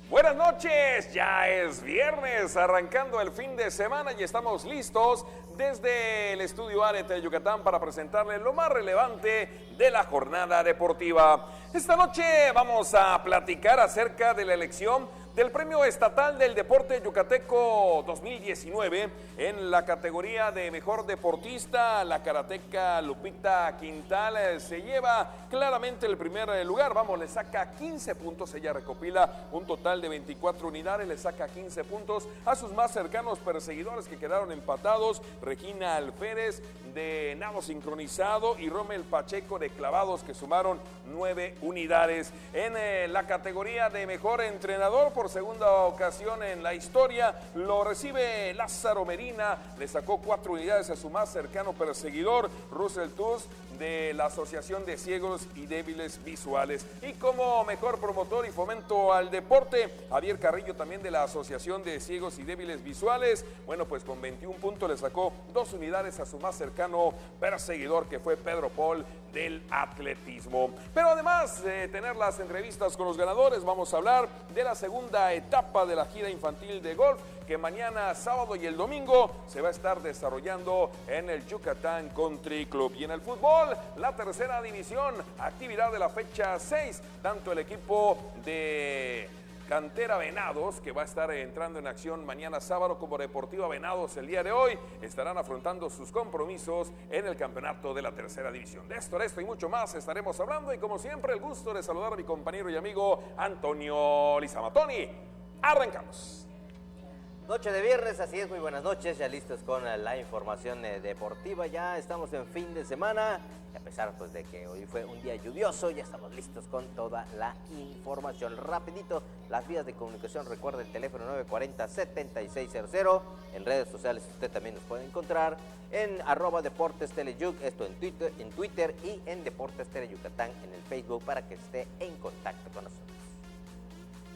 Buenas noches, ya es viernes, arrancando el fin de semana y estamos listos desde el estudio ARE de Yucatán para presentarles lo más relevante de la jornada deportiva. Esta noche vamos a platicar acerca de la elección del Premio Estatal del Deporte Yucateco 2019 en la categoría de Mejor Deportista. La karateca Lupita Quintal se lleva claramente el primer lugar. Vamos, le saca 15 puntos. Ella recopila un total de 24 unidades, le saca 15 puntos a sus más cercanos perseguidores que quedaron empatados. Regina Alférez de nado sincronizado y Rommel Pacheco de clavados, que sumaron 9 unidades. En la categoría de Mejor Entrenador, por segunda ocasión en la historia, lo recibe Lázaro Medina, le sacó 4 unidades a su más cercano perseguidor, Russell Tuz, de la Asociación de Ciegos y Débiles Visuales. Y como mejor promotor y fomento al deporte, Javier Carrillo, también de la Asociación de Ciegos y Débiles Visuales, bueno, pues con 21 puntos le sacó 2 unidades a su más cercano perseguidor, que fue Pedro Paul del atletismo. Pero además de tener las entrevistas con los ganadores, vamos a hablar de la segunda etapa de la gira infantil de golf, que mañana sábado y el domingo se va a estar desarrollando en el Yucatán Country Club. Y en el fútbol, la tercera división, actividad de la fecha 6, tanto el equipo de Cantera Venados, que va a estar entrando en acción mañana sábado, como Deportiva Venados el día de hoy, estarán afrontando sus compromisos en el campeonato de la tercera división. De esto y mucho más estaremos hablando, y como siempre, el gusto de saludar a mi compañero y amigo Antonio Lizama. Tony, arrancamos. Noche de viernes, así es, muy buenas noches, ya listos con la información deportiva. Ya estamos en fin de semana, y a pesar pues de que hoy fue un día lluvioso, ya estamos listos con toda la información. Rapidito, las vías de comunicación, recuerda el teléfono 940-7600, en redes sociales usted también nos puede encontrar en @DeportesTeleyuc, esto en Twitter y en Deportes Teleyucatán en el Facebook, para que esté en contacto con nosotros.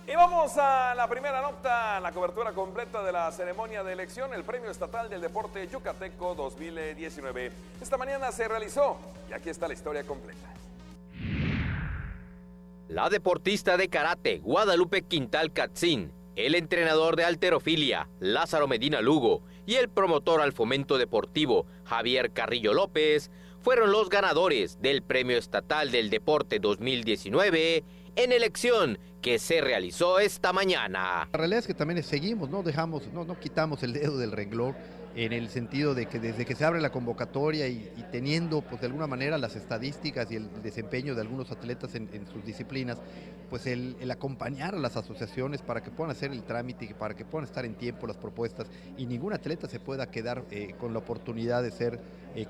Y vamos a la primera nota, la cobertura completa de la ceremonia de elección, el Premio Estatal del Deporte Yucateco 2019. Esta mañana se realizó y aquí está la historia completa. La deportista de karate Guadalupe Quintal Katzin, el entrenador de halterofilia Lázaro Medina Lugo y el promotor al fomento deportivo Javier Carrillo López fueron los ganadores del Premio Estatal del Deporte 2019 en elección que se realizó esta mañana. La realidad es que también seguimos, no quitamos el dedo del renglón. en el sentido de que desde que se abre la convocatoria y teniendo pues de alguna manera las estadísticas y el desempeño de algunos atletas en sus disciplinas, pues el acompañar a las asociaciones para que puedan hacer el trámite y para que puedan estar en tiempo las propuestas y ningún atleta se pueda quedar con la oportunidad de ser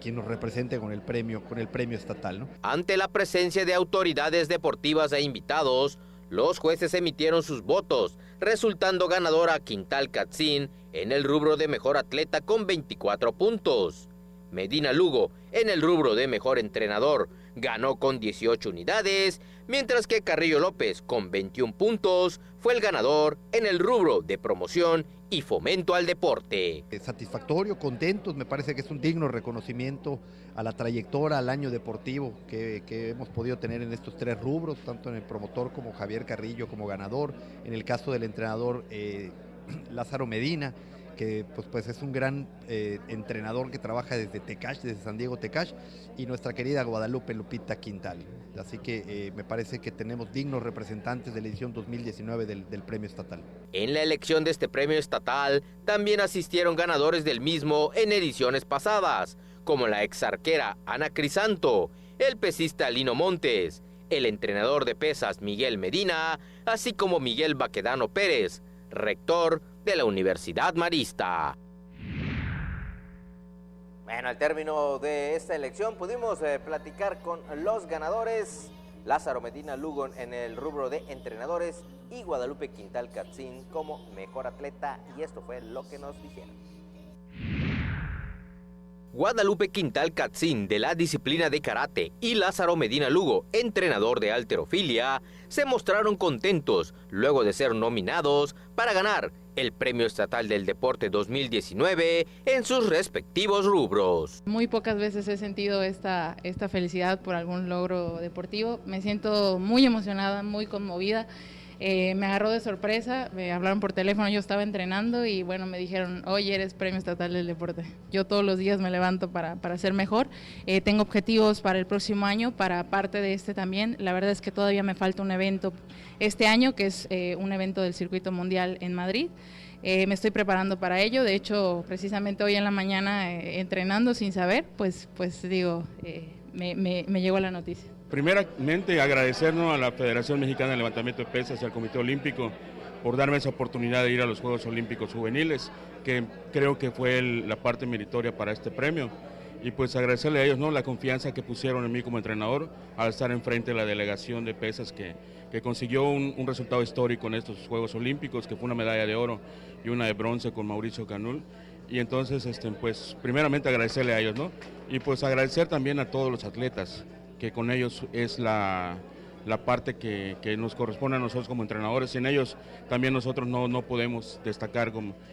quien nos represente con el premio estatal, ¿no? Ante la presencia de autoridades deportivas e invitados, los jueces emitieron sus votos, resultando ganadora Quintal Katzin en el rubro de mejor atleta con 24 puntos. Medina Lugo, en el rubro de mejor entrenador, ganó con 18 unidades, mientras que Carrillo López, con 21 puntos, fue el ganador en el rubro de promoción y fomento al deporte. Satisfactorio, contentos, me parece que es un digno reconocimiento a la trayectoria, al año deportivo que hemos podido tener en estos 3 rubros, tanto en el promotor como Javier Carrillo como ganador, en el caso del entrenador Lázaro Medina, que pues es un gran entrenador que trabaja desde Tecash, desde San Diego Tecash, y nuestra querida Guadalupe Lupita Quintal. Así que me parece que tenemos dignos representantes de la edición 2019 del premio estatal. En la elección de este premio estatal también asistieron ganadores del mismo en ediciones pasadas, como la exarquera Ana Crisanto, el pesista Lino Montes, el entrenador de pesas Miguel Medina, así como Miguel Baquedano Pérez, rector de la Universidad Marista. Bueno, al término de esta elección pudimos platicar con los ganadores, Lázaro Medina Lugo en el rubro de entrenadores y Guadalupe Quintal Katzin como mejor atleta, y esto fue lo que nos dijeron. Guadalupe Quintal Katzin, de la disciplina de karate, y Lázaro Medina Lugo, entrenador de halterofilia, se mostraron contentos luego de ser nominados para ganar el Premio Estatal del Deporte 2019 en sus respectivos rubros. Muy pocas veces he sentido esta felicidad por algún logro deportivo. Me siento muy emocionada, muy conmovida. Me agarró de sorpresa, me hablaron por teléfono, yo estaba entrenando y bueno, me dijeron, oye, eres Premio Estatal del Deporte. Yo todos los días me levanto para ser mejor. Tengo objetivos para el próximo año, para parte de este también. La verdad es que todavía me falta un evento este año, que es un evento del Circuito Mundial en Madrid. Me estoy preparando para ello, de hecho, precisamente hoy en la mañana entrenando sin saber, pues digo, me llegó la noticia. Primeramente, agradecernos a la Federación Mexicana de Levantamiento de Pesas y al Comité Olímpico por darme esa oportunidad de ir a los Juegos Olímpicos Juveniles, que creo que fue la parte meritoria para este premio. Y pues agradecerle a ellos, ¿no?, la confianza que pusieron en mí como entrenador al estar enfrente de la delegación de pesas que consiguió un resultado histórico en estos Juegos Olímpicos, que fue una medalla de oro y una de bronce con Mauricio Canul. Y entonces, pues primeramente agradecerle a ellos, ¿no? Y pues agradecer también a todos los atletas, que con ellos es la parte que nos corresponde a nosotros como entrenadores. Sin ellos también nosotros no podemos destacar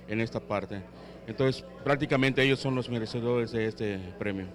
en esta parte. Entonces prácticamente ellos son los merecedores de este premio.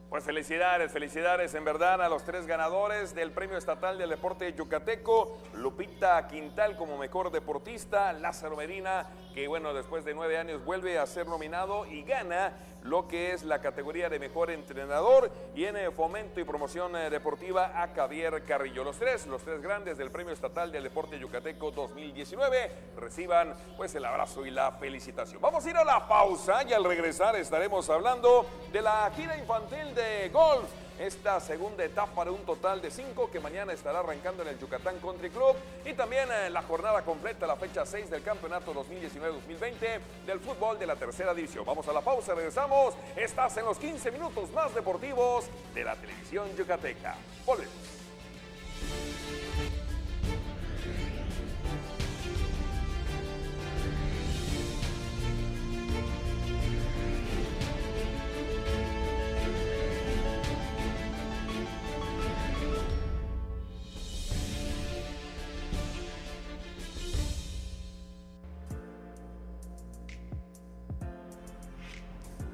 Pues felicidades en verdad a los 3 ganadores del Premio Estatal del Deporte Yucateco: Lupita Quintal como mejor deportista, Lázaro Medina, que bueno, después de 9 años vuelve a ser nominado y gana lo que es la categoría de mejor entrenador, y en fomento y promoción deportiva a Javier Carrillo. Los tres grandes del Premio Estatal del Deporte Yucateco 2019 reciban pues el abrazo y la felicitación. Vamos a ir a la pausa y al regresar estaremos hablando de la gira infantil de golf, esta segunda etapa de un total de 5 que mañana estará arrancando en el Yucatán Country Club, y también la jornada completa, la fecha 6 del campeonato 2019-2020 del fútbol de la tercera división. Vamos a la pausa, regresamos. Estás en los 15 minutos más deportivos de la televisión yucateca. Volvemos.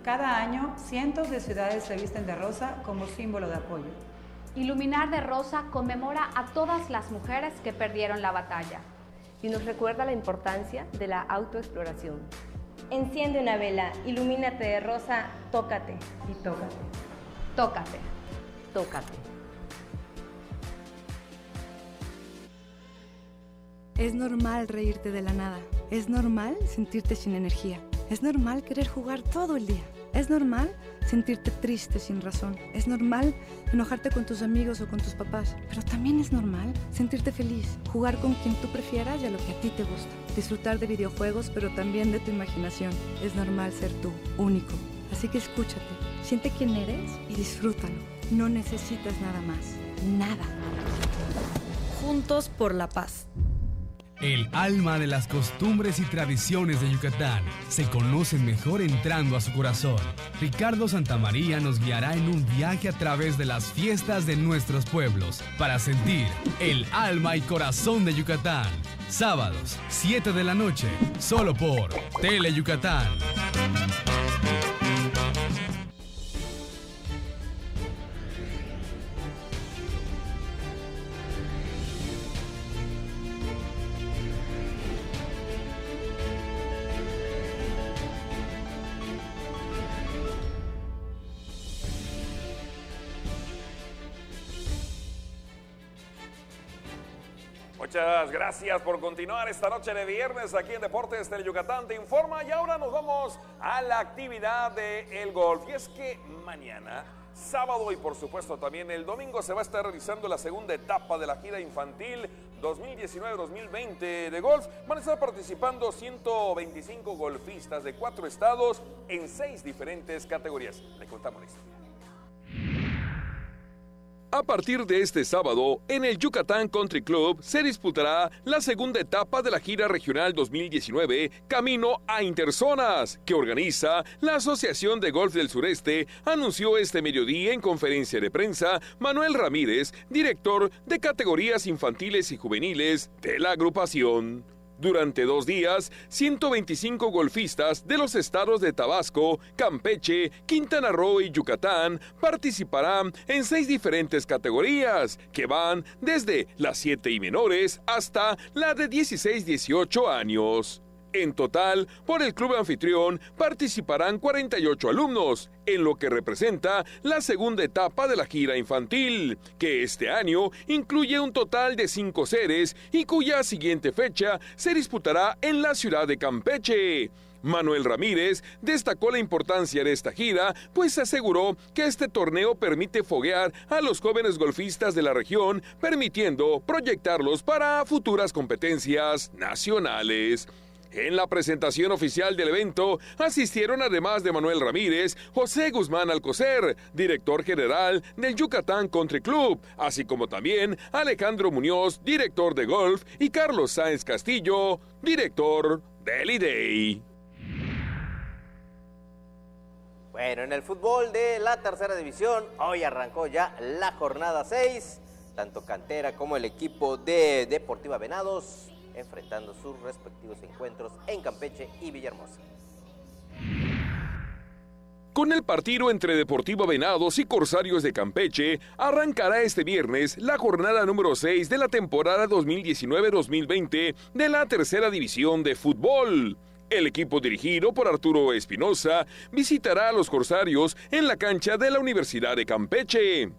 Cada año, cientos de ciudades se visten de rosa como símbolo de apoyo. Iluminar de rosa conmemora a todas las mujeres que perdieron la batalla. Y nos recuerda la importancia de la autoexploración. Enciende una vela, ilumínate de rosa, tócate. Y tócate. Tócate. Tócate. Es normal reírte de la nada. Es normal sentirte sin energía. Es normal querer jugar todo el día. Es normal sentirte triste sin razón. Es normal enojarte con tus amigos o con tus papás. Pero también es normal sentirte feliz, jugar con quien tú prefieras y a lo que a ti te gusta. Disfrutar de videojuegos, pero también de tu imaginación. Es normal ser tú, único. Así que escúchate, siente quién eres y disfrútalo. No necesitas nada más. Nada. Juntos por la paz. El alma de las costumbres y tradiciones de Yucatán se conocen mejor entrando a su corazón. Ricardo Santamaría nos guiará en un viaje a través de las fiestas de nuestros pueblos para sentir el alma y corazón de Yucatán. Sábados, 7 de la noche, solo por Tele Yucatán. Muchas gracias por continuar esta noche de viernes aquí en Deportes Tele Yucatán Te Informa. Y ahora nos vamos a la actividad del golf. Y es que mañana, sábado y por supuesto también el domingo se va a estar realizando la segunda etapa de la gira infantil 2019-2020 de golf. Van a estar participando 125 golfistas de 4 estados en 6 diferentes categorías. Le contamos la historia. A partir de este sábado, en el Yucatán Country Club se disputará la segunda etapa de la gira regional 2019 Camino a Interzonas, que organiza la Asociación de Golf del Sureste, anunció este mediodía en conferencia de prensa Manuel Ramírez, director de categorías infantiles y juveniles de la agrupación. Durante 2 días, 125 golfistas de los estados de Tabasco, Campeche, Quintana Roo y Yucatán participarán en 6 diferentes categorías, que van desde las 7 y menores hasta la de 16-18 años. En total, por el club anfitrión participarán 48 alumnos, en lo que representa la segunda etapa de la gira infantil, que este año incluye un total de 5 series y cuya siguiente fecha se disputará en la ciudad de Campeche. Manuel Ramírez destacó la importancia de esta gira, pues aseguró que este torneo permite foguear a los jóvenes golfistas de la región, permitiendo proyectarlos para futuras competencias nacionales. En la presentación oficial del evento asistieron, además de Manuel Ramírez, José Guzmán Alcocer, director general del Yucatán Country Club, así como también Alejandro Muñoz, director de golf, y Carlos Sáenz Castillo, director del IDEI. Bueno, en el fútbol de la tercera división, hoy arrancó ya la jornada 6, tanto Cantera como el equipo de Deportiva Venados enfrentando sus respectivos encuentros en Campeche y Villahermosa. Con el partido entre Deportiva Venados y Corsarios de Campeche, arrancará este viernes la jornada número 6 de la temporada 2019-2020 de la tercera división de fútbol. El equipo dirigido por Arturo Espinosa visitará a los Corsarios en la cancha de la Universidad de Campeche.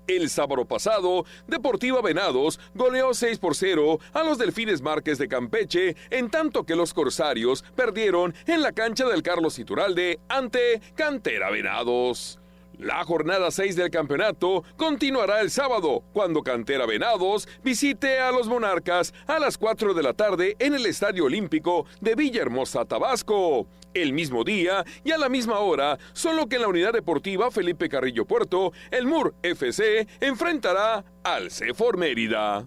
El sábado pasado, Deportiva Venados goleó 6-0 a los Delfines Márquez de Campeche, en tanto que los Corsarios perdieron en la cancha del Carlos Iturralde ante Cantera Venados. La jornada 6 del campeonato continuará el sábado, cuando Cantera Venados visite a los Monarcas a las 4 de la tarde en el Estadio Olímpico de Villahermosa, Tabasco. El mismo día y a la misma hora, solo que en la unidad deportiva Felipe Carrillo Puerto, el MUR FC enfrentará al CFOR Mérida.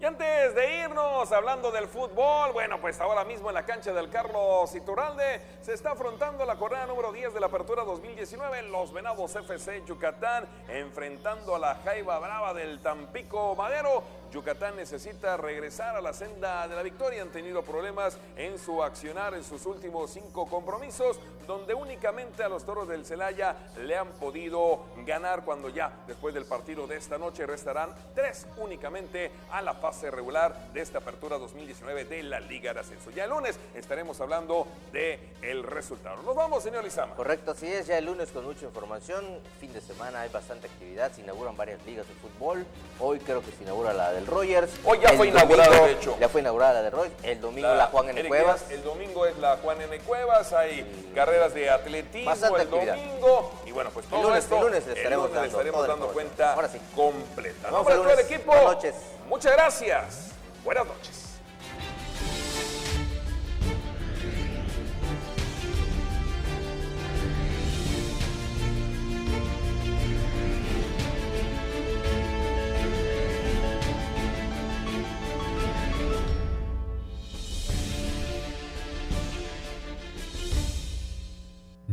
Y antes de irnos, hablando del fútbol, bueno, pues ahora mismo en la cancha del Carlos Iturralde se está afrontando la jornada número 10 de la apertura 2019. Los Venados FC Yucatán enfrentando a la Jaiba Brava del Tampico Madero. Yucatán necesita regresar a la senda de la victoria. Han tenido problemas en su accionar en sus últimos 5 compromisos, donde únicamente a los Toros del Celaya le han podido ganar, cuando ya después del partido de esta noche restarán 3 únicamente a la fase regular de esta apertura 2019 de la Liga de Ascenso. Ya el lunes estaremos hablando del resultado. Nos vamos, señor Lizama. Correcto, así es, ya el lunes con mucha información. Fin de semana hay bastante actividad, se inauguran varias ligas de fútbol. Hoy creo que se inaugura la del Rogers. Hoy ya fue inaugurada, de hecho. Ya fue inaugurada la del Rogers. El domingo la Juan N. Cuevas. El domingo es la Juan N. Cuevas. Hay carreras de atletismo el domingo. Y bueno, pues todo esto. El lunes le estaremos dando cuenta completa. Vamos Para todo el equipo. Buenas noches. Muchas gracias. Buenas noches.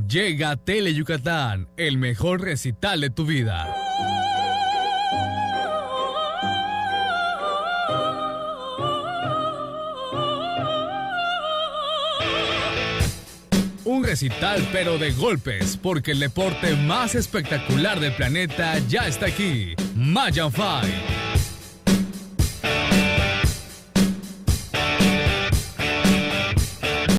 Llega a Tele Yucatán, el mejor recital de tu vida. Un recital pero de golpes, porque el deporte más espectacular del planeta ya está aquí. Mayan Fight.